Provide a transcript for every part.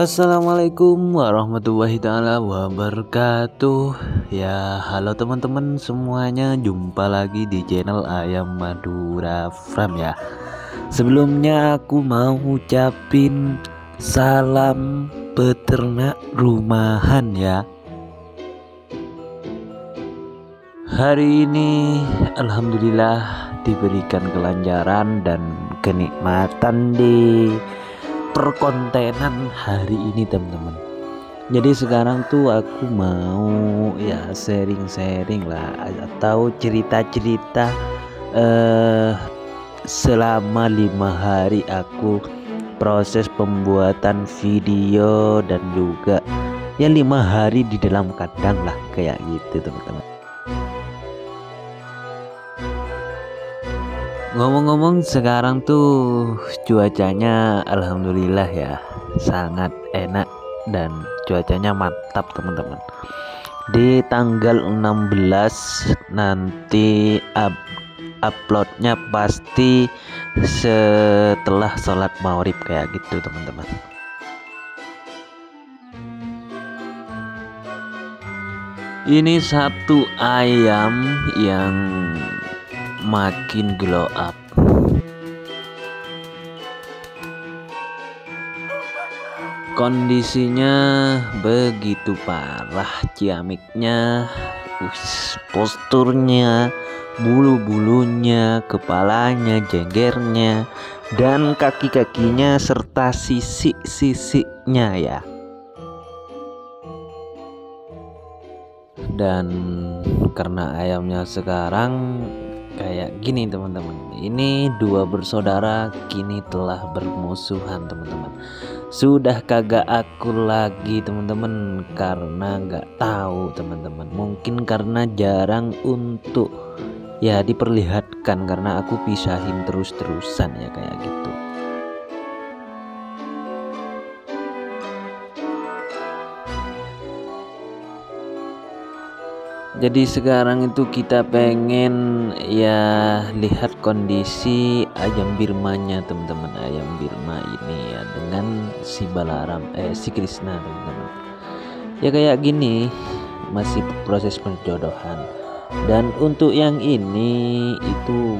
Assalamualaikum warahmatullahi taala wabarakatuh. Ya, halo teman-teman semuanya, jumpa lagi di channel Ayam Madura Farm ya. Sebelumnya aku mau ucapin salam peternak rumahan ya. Hari ini alhamdulillah diberikan kelancaran dan kenikmatan di perkontenan hari ini teman-teman. Jadi sekarang tuh aku mau ya sharing-sharing lah atau cerita-cerita selama 5 hari aku proses pembuatan video dan juga ya 5 hari di dalam kandang lah kayak gitu teman-teman. Ngomong-ngomong sekarang tuh cuacanya alhamdulillah ya sangat enak dan cuacanya mantap teman-teman. Di tanggal 16 nanti uploadnya pasti setelah sholat maghrib kayak gitu teman-teman. Ini satu ayam yang makin glow up. Kondisinya begitu parah, ciamiknya, posturnya, bulu-bulunya, kepalanya, jenggernya, dan kaki-kakinya serta sisik-sisiknya ya. Dan karena ayamnya sekarang kayak gini teman-teman, ini dua bersaudara kini telah bermusuhan teman-teman. Sudah kagak aku lagi teman-teman karena nggak tahu teman-teman, mungkin karena jarang untuk ya diperlihatkan karena aku pisahin terus-terusan ya kayak gitu. Jadi sekarang itu kita pengen ya lihat kondisi ayam Birmanya teman-teman. Ayam Birma ini ya dengan si Balaram si Krishna teman-teman. Ya kayak gini masih proses penjodohan. Dan untuk yang ini itu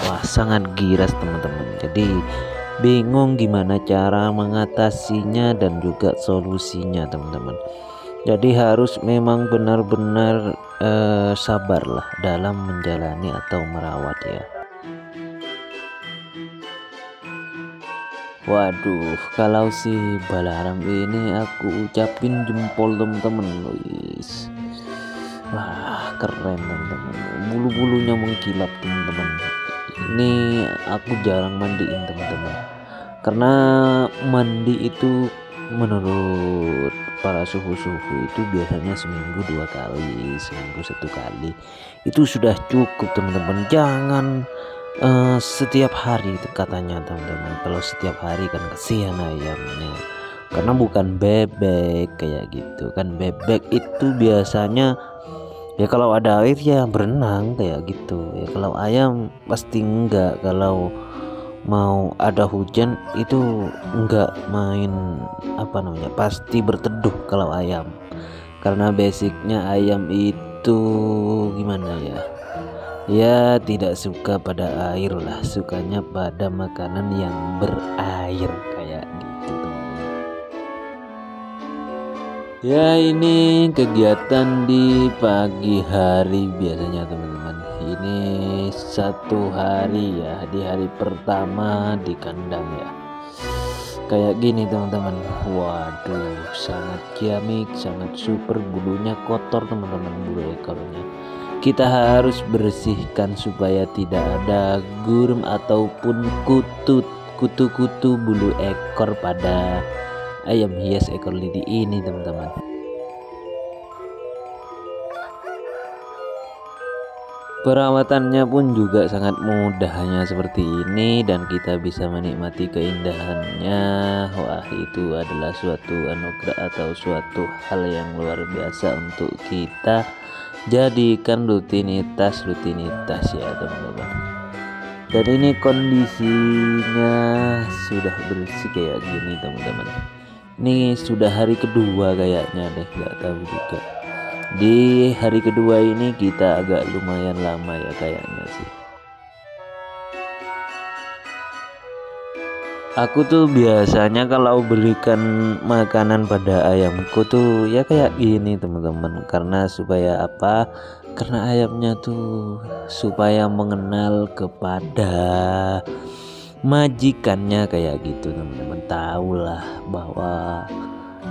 wah sangat giras teman-teman. Jadi bingung gimana cara mengatasinya dan juga solusinya teman-teman. Jadi harus memang benar-benar sabarlah dalam menjalani atau merawat ya. Waduh, kalau si Balaram ini aku ucapin jempol teman-teman, guys. Wah keren teman-teman, bulu-bulunya mengkilap teman-teman. Ini aku jarang mandiin teman-teman, karena mandi itu menurut para suhu-suhu itu biasanya seminggu 2 kali, seminggu 1 kali itu sudah cukup teman-teman. Jangan setiap hari itu katanya teman-teman. Kalau setiap hari kan kasihan ayamnya, karena bukan bebek kayak gitu kan. Bebek itu biasanya ya kalau ada air ya berenang kayak gitu ya. Kalau ayam pasti enggak. Kalau mau ada hujan itu enggak main apa namanya, pasti berteduh kalau ayam, karena basicnya ayam itu gimana ya tidak suka pada air lah, sukanya pada makanan yang berair kayak gitu teman-teman. Ya ini kegiatan di pagi hari biasanya teman-teman. Ini 1 hari ya, di hari pertama di kandang ya kayak gini teman-teman. Waduh sangat ciamik, sangat super, bulunya kotor teman-teman, bulu ekornya. Kita harus bersihkan supaya tidak ada gurem ataupun kutu-kutu bulu ekor pada ayam hias ekor lidi ini teman-teman. Perawatannya pun juga sangat mudah, hanya seperti ini dan kita bisa menikmati keindahannya. Wah itu adalah suatu anugerah atau suatu hal yang luar biasa untuk kita jadikan rutinitas ya teman-teman. Dan ini kondisinya sudah bersih kayak gini teman-teman. Ini sudah hari kedua kayaknya deh, nggak tahu juga. Di hari kedua ini kita agak lumayan lama ya kayaknya sih. Aku tuh biasanya kalau berikan makanan pada ayamku tuh ya kayak gini teman-teman. Karena supaya apa? Karena ayamnya tuh supaya mengenal kepada majikannya kayak gitu teman-teman. Tahulah bahwa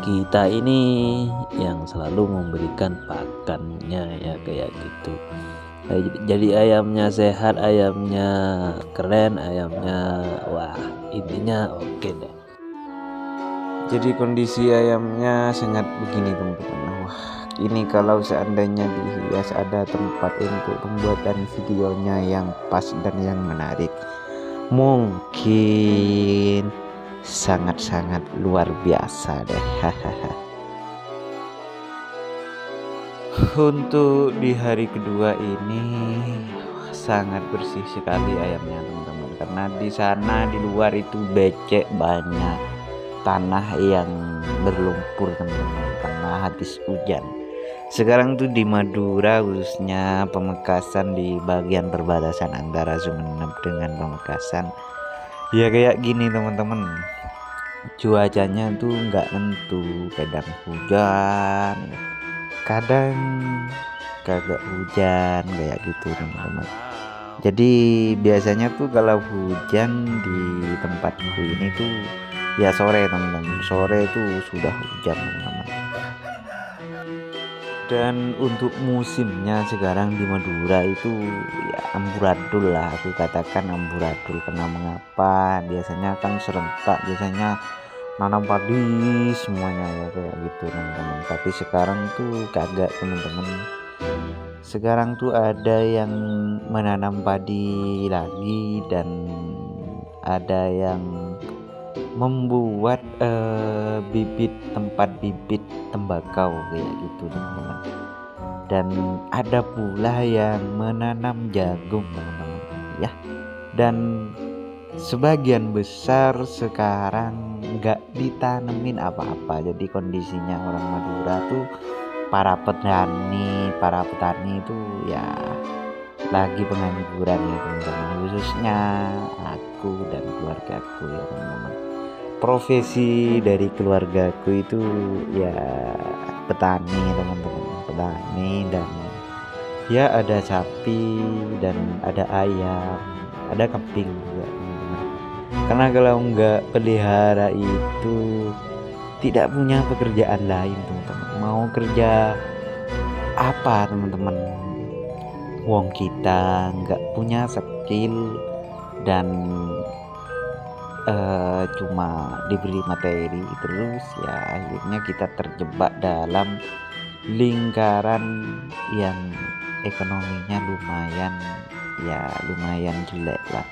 kita ini yang selalu memberikan pakannya ya kayak gitu. Jadi ayamnya sehat, ayamnya keren, ayamnya wah intinya oke deh. Jadi kondisi ayamnya sangat begini teman-teman. Wah ini kalau seandainya dihias ada tempat untuk pembuatan videonya yang pas dan yang menarik, mungkin sangat-sangat luar biasa deh. Untuk di hari kedua ini sangat bersih sekali ayamnya teman-teman, karena di sana di luar itu becek, banyak tanah yang berlumpur teman-teman karena habis hujan. Sekarang tuh di Madura khususnya Pamekasan, di bagian perbatasan antara Sumeneb dengan Pamekasan, ya kayak gini teman-teman, cuacanya tuh nggak nentu, kadang hujan, kadang kagak hujan kayak gitu teman-teman. Jadi biasanya tuh kalau hujan di tempatku ini tuh ya sore teman-teman, sore tuh sudah hujan teman-teman. Dan untuk musimnya sekarang di Madura itu ya amburadul lah, aku katakan amburadul. Karena mengapa? Biasanya kan serentak, biasanya nanam padi semuanya ya kayak gitu teman-teman. Tapi sekarang tuh kagak teman-teman. Sekarang tuh ada yang menanam padi lagi dan ada yang membuat tempat bibit tembakau kayak gitu teman-teman. Dan ada pula yang menanam jagung teman-teman ya. Dan sebagian besar sekarang nggak ditanemin apa-apa. Jadi kondisinya orang Madura tuh para petani itu ya lagi pengangguran ya teman-teman, khususnya aku dan keluargaku ya teman-teman. Profesi dari keluargaku itu ya petani teman-teman, petani, dan ya ada sapi dan ada ayam, ada kambing juga teman-teman. Karena kalau nggak pelihara itu tidak punya pekerjaan lain teman-teman. Mau kerja apa teman-teman, wong kita nggak punya skill dan cuma diberi materi terus, ya akhirnya kita terjebak dalam lingkaran yang ekonominya lumayan jelek lah.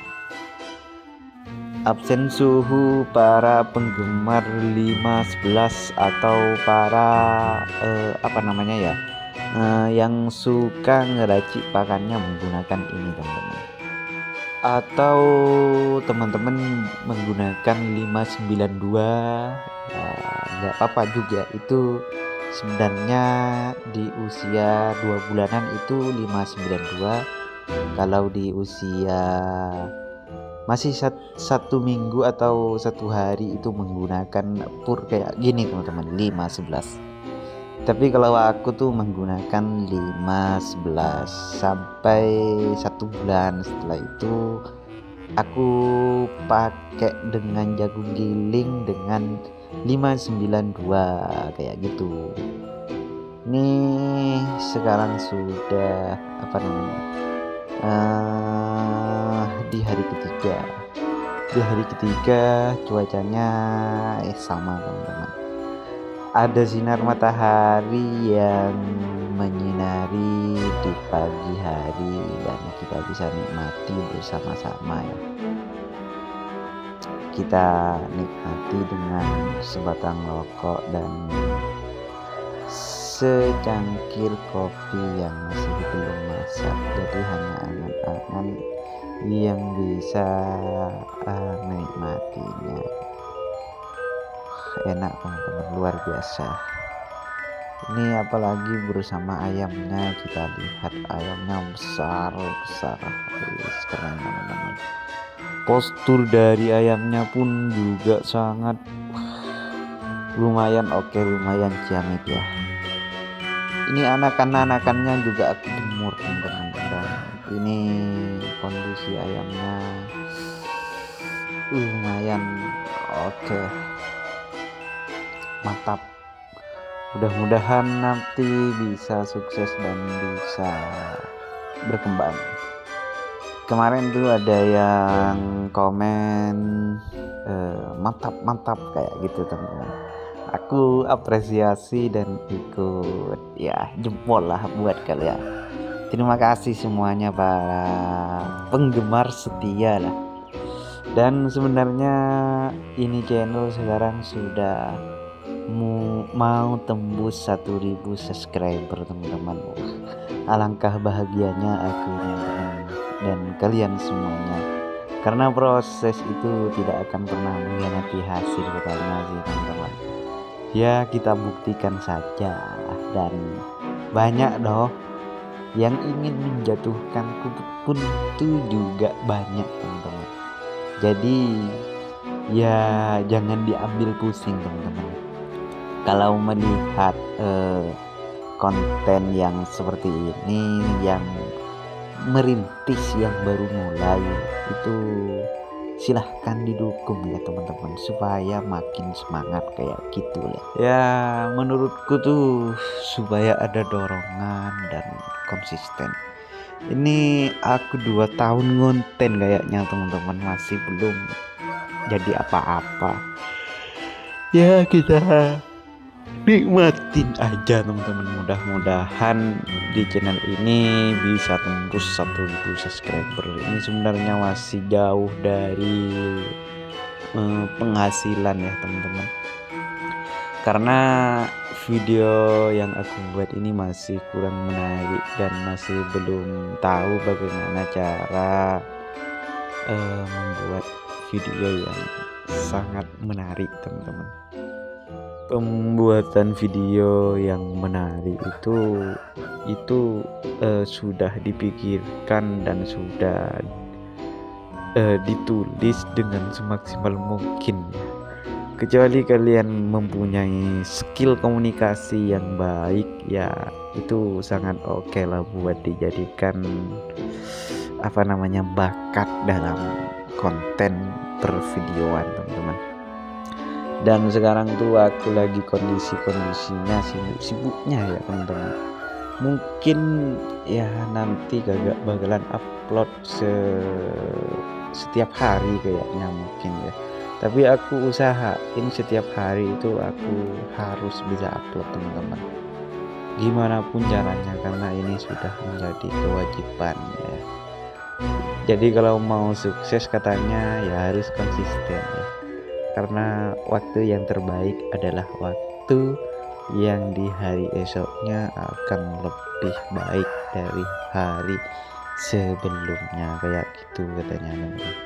Absen suhu para penggemar 511 atau para yang suka ngeracik pakannya menggunakan ini teman-teman, atau teman-teman menggunakan 592 ya nggak apa-apa juga. Itu sebenarnya di usia 2 bulanan itu 592. Kalau di usia masih satu minggu atau 1 hari itu menggunakan pur kayak gini teman-teman, 511. Tapi kalau aku tuh menggunakan 511 sampai 1 bulan. Setelah itu aku pakai dengan jagung giling dengan 592 kayak gitu. Ini sekarang sudah di hari ketiga. Di hari ketiga cuacanya sama teman-teman. Ada sinar matahari yang menyinari di pagi hari dan kita bisa nikmati bersama-sama ya. Kita nikmati dengan sebatang rokok dan secangkir kopi yang masih belum masak. Jadi hanya angan-angan yang bisa menikmatinya. enak teman-teman, luar biasa. Ini apalagi bersama ayamnya, kita lihat ayamnya besar, keren teman-teman. Postur dari ayamnya pun juga sangat lumayan oke, lumayan ciamik ya. Ini anakannya juga aku jemur teman-teman, dan ini kondisi ayamnya lumayan oke, mantap. Mudah-mudahan nanti bisa sukses dan bisa berkembang. Kemarin tuh ada yang komen mantap kayak gitu teman-teman. Aku apresiasi dan ikut ya jempol lah buat kalian. Terima kasih semuanya para penggemar setia lah. Dan sebenarnya ini channel sekarang sudah mau tembus 1000 subscriber teman-teman. Alangkah bahagianya aku dan kalian semuanya, karena proses itu tidak akan pernah mengkhianati hasil katanya sih teman-teman. Ya kita buktikan saja, dan banyak loh yang ingin menjatuhkanku pun itu juga banyak teman-teman. Jadi ya jangan diambil pusing teman-teman. Kalau melihat konten yang seperti ini, yang merintis, yang baru mulai, itu silahkan didukung ya teman-teman, supaya makin semangat kayak gitu lah. Ya menurutku tuh supaya ada dorongan dan konsisten. Ini aku 2 tahun ngonten kayaknya teman-teman, masih belum jadi apa-apa. Ya kita nikmatin aja teman-teman. Mudah-mudahan di channel ini bisa tembus 1000 subscriber. Ini sebenarnya masih jauh dari penghasilan ya teman-teman, karena video yang aku buat ini masih kurang menarik dan masih belum tahu bagaimana cara membuat video yang sangat menarik teman-teman. Pembuatan video yang menarik itu sudah dipikirkan dan sudah ditulis dengan semaksimal mungkin ya. Kecuali kalian mempunyai skill komunikasi yang baik, ya itu sangat oke lah buat dijadikan bakat dalam konten pervideoan teman-teman. Dan sekarang tuh aku lagi kondisinya sibuknya ya teman-teman. Mungkin ya nanti gak bakalan upload setiap hari kayaknya mungkin ya. Tapi aku usahain setiap hari itu aku harus bisa upload teman-teman. Gimana pun caranya, karena ini sudah menjadi kewajiban ya. Jadi kalau mau sukses katanya ya harus konsisten ya. Karena waktu yang terbaik adalah waktu yang di hari esoknya akan lebih baik dari hari sebelumnya, kayak gitu katanya teman-teman.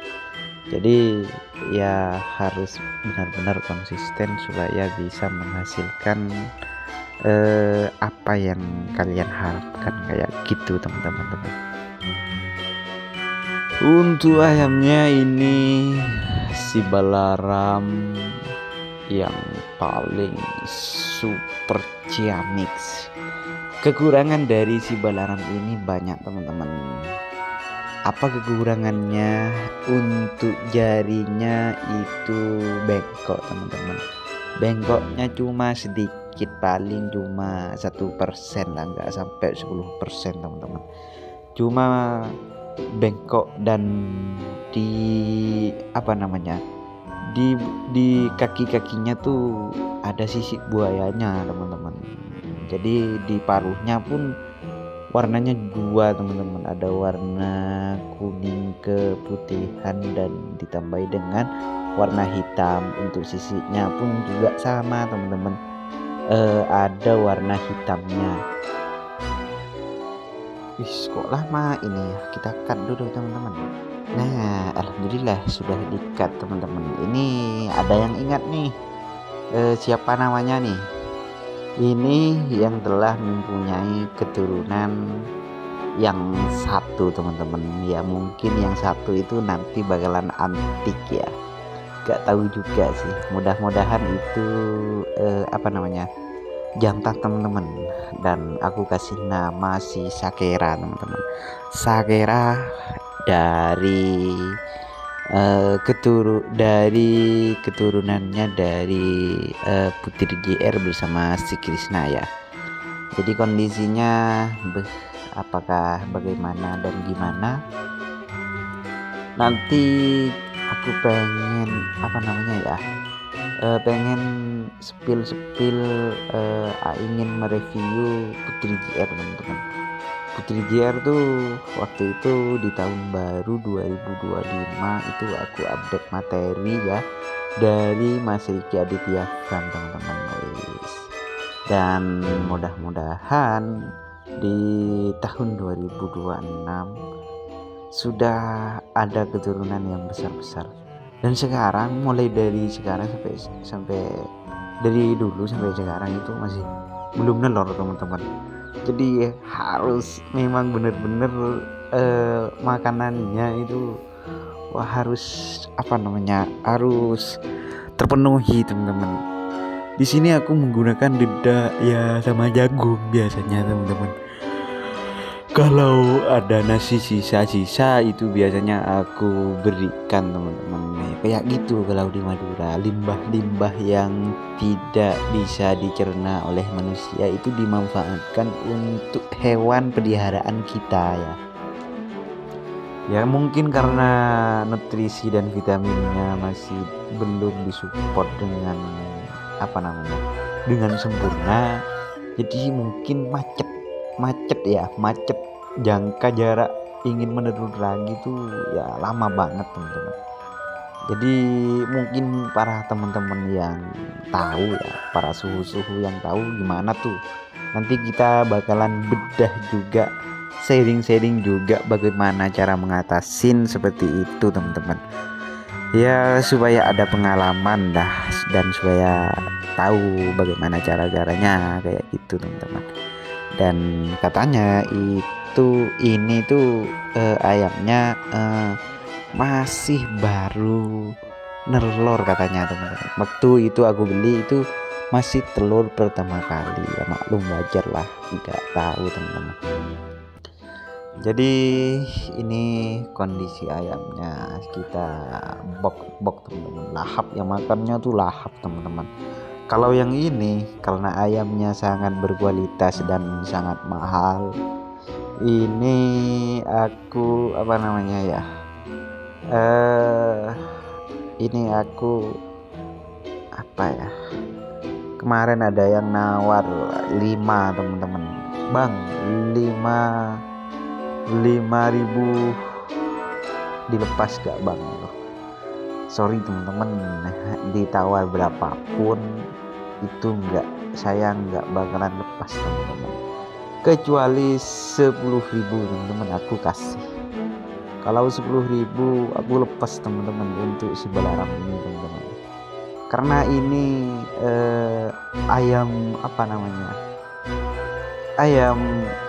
Jadi ya harus benar-benar konsisten supaya bisa menghasilkan apa yang kalian harapkan, kayak gitu teman-teman. Untuk ayamnya ini si Balaram yang paling super ciamix. Kekurangan dari si Balaram ini banyak teman-teman. Apa kekurangannya? Untuk jarinya itu bengkok teman-teman. Bengkoknya cuma sedikit, paling cuma 1% lah, nggak sampai 10% teman-teman. Cuma bengkok, dan di di kaki-kakinya tuh ada sisik buayanya teman-teman. Jadi di paruhnya pun warnanya 2 teman-teman, ada warna kuning keputihan dan ditambahi dengan warna hitam. Untuk sisiknya pun juga sama teman-teman, ada warna hitamnya. Kok lama ini ya, kita cut dulu teman-teman. Nah alhamdulillah sudah di cut teman-teman. Ini ada yang ingat nih, siapa namanya nih, ini yang telah mempunyai keturunan yang satu teman-teman. Ya mungkin yang satu itu nanti bakalan antik ya, gak tahu juga sih. Mudah-mudahan itu apa namanya, jantan teman-teman. Dan aku kasih nama si Sakera teman-teman. Sakera dari keturunannya dari Putri JR bersama si Krishna ya. Jadi kondisinya apakah bagaimana dan gimana, nanti aku pengen apa namanya ya, pengen spill ingin mereview Putri JR teman-teman. Putri JR tuh waktu itu di tahun baru 2025 itu aku update materi ya dari Mas Riki Aditya Fran teman-teman. Dan mudah-mudahan di tahun 2026 sudah ada keturunan yang besar-besar. Dan sekarang mulai dari sekarang sampai dari dulu sampai sekarang itu masih belum nelor teman-teman. Jadi harus memang bener-bener makanannya itu harus apa namanya, harus terpenuhi teman-teman. Di sini aku menggunakan dedak ya sama jagung biasanya teman-teman. Kalau ada nasi sisa-sisa itu biasanya aku berikan teman-teman. Kayak gitu kalau di Madura, limbah-limbah yang tidak bisa dicerna oleh manusia itu dimanfaatkan untuk hewan peliharaan kita ya. Ya mungkin karena nutrisi dan vitaminnya masih belum disupport dengan apa namanya, dengan sempurna. Jadi mungkin macet jangka jarak ingin menurun lagi tuh ya lama banget teman-teman. Jadi mungkin para teman-teman yang tahu ya, para suhu-suhu yang tahu gimana tuh, nanti kita bakalan bedah juga, sharing juga bagaimana cara mengatasin seperti itu teman-teman. Ya supaya ada pengalaman dah, dan supaya tahu bagaimana cara-caranya kayak gitu teman-teman. Dan katanya ini tuh ayamnya masih baru nelor katanya teman-teman. Waktu itu aku beli itu masih telur pertama kali ya, maklum wajar lah, nggak tahu teman-teman. Jadi ini kondisi ayamnya, kita bok teman-teman, lahap, yang makannya tuh lahap teman-teman. Kalau yang ini karena ayamnya sangat berkualitas dan sangat mahal, ini aku apa namanya ya, ini aku apa ya, kemarin ada yang nawar 5 teman-teman, bang 5.000 dilepas gak bang? Sorry teman-teman, ditawar berapapun itu saya nggak bakalan lepas teman-teman, kecuali 10.000 teman-teman aku kasih. Kalau 10.000 aku lepas teman-teman untuk si Balaram ini teman-teman. Karena ini ayam apa namanya, ayam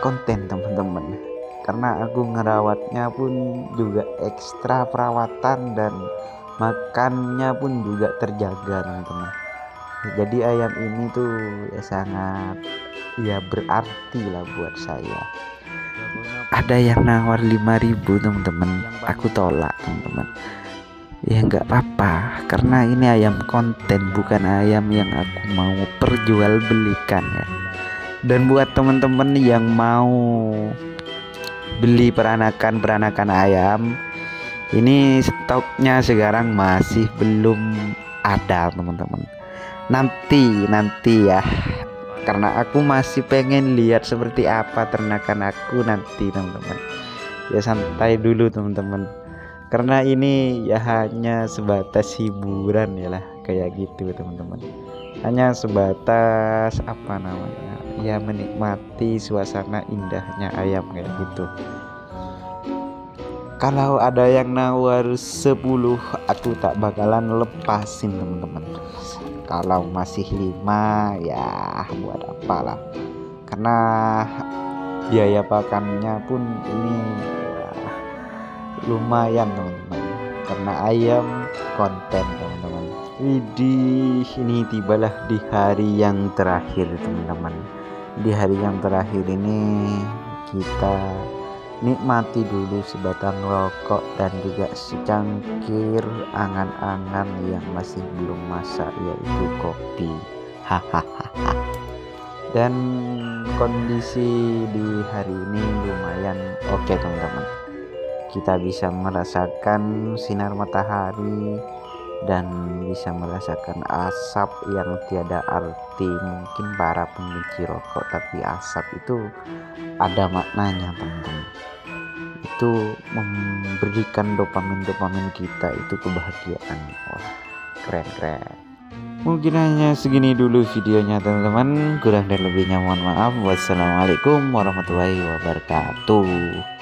konten teman-teman. Karena aku ngerawatnya pun juga ekstra perawatan dan makannya pun juga terjaga teman-teman. Jadi ayam ini tuh ya sangat ya berarti lah buat saya. Ada yang nawar 5.000 teman-teman, aku tolak teman-teman. Ya nggak apa-apa, karena ini ayam konten, bukan ayam yang aku mau perjualbelikan ya. Dan buat teman-teman yang mau beli peranakan ayam, ini stoknya sekarang masih belum ada teman-teman. Nanti ya, karena aku masih pengen lihat seperti apa ternakan aku nanti teman-teman. Ya santai dulu teman-teman, karena ini ya hanya sebatas hiburan ya lah, kayak gitu teman-teman. Hanya sebatas apa namanya ya, menikmati suasana indahnya ayam kayak gitu. Kalau ada yang nawar 10, aku tak bakalan lepasin teman-teman. Kalau masih 5 ya buat apalah, karena biaya pakannya pun ini lumayan teman-teman, karena ayam konten teman-teman. Widih, ini tibalah di hari yang terakhir teman-teman. Di hari yang terakhir ini kita nikmati dulu sebatang rokok dan juga secangkir angan-angan yang masih belum masak, yaitu kopi. Hahaha. Dan kondisi di hari ini lumayan oke teman-teman. Kita bisa merasakan sinar matahari dan bisa merasakan asap yang tiada arti. Mungkin para pembenci rokok, tapi asap itu ada maknanya teman-teman. Itu memberikan dopamin kita itu kebahagiaan. Wah, keren. Mungkin hanya segini dulu videonya teman-teman, kurang dan lebihnya mohon maaf. Wassalamualaikum warahmatullahi wabarakatuh.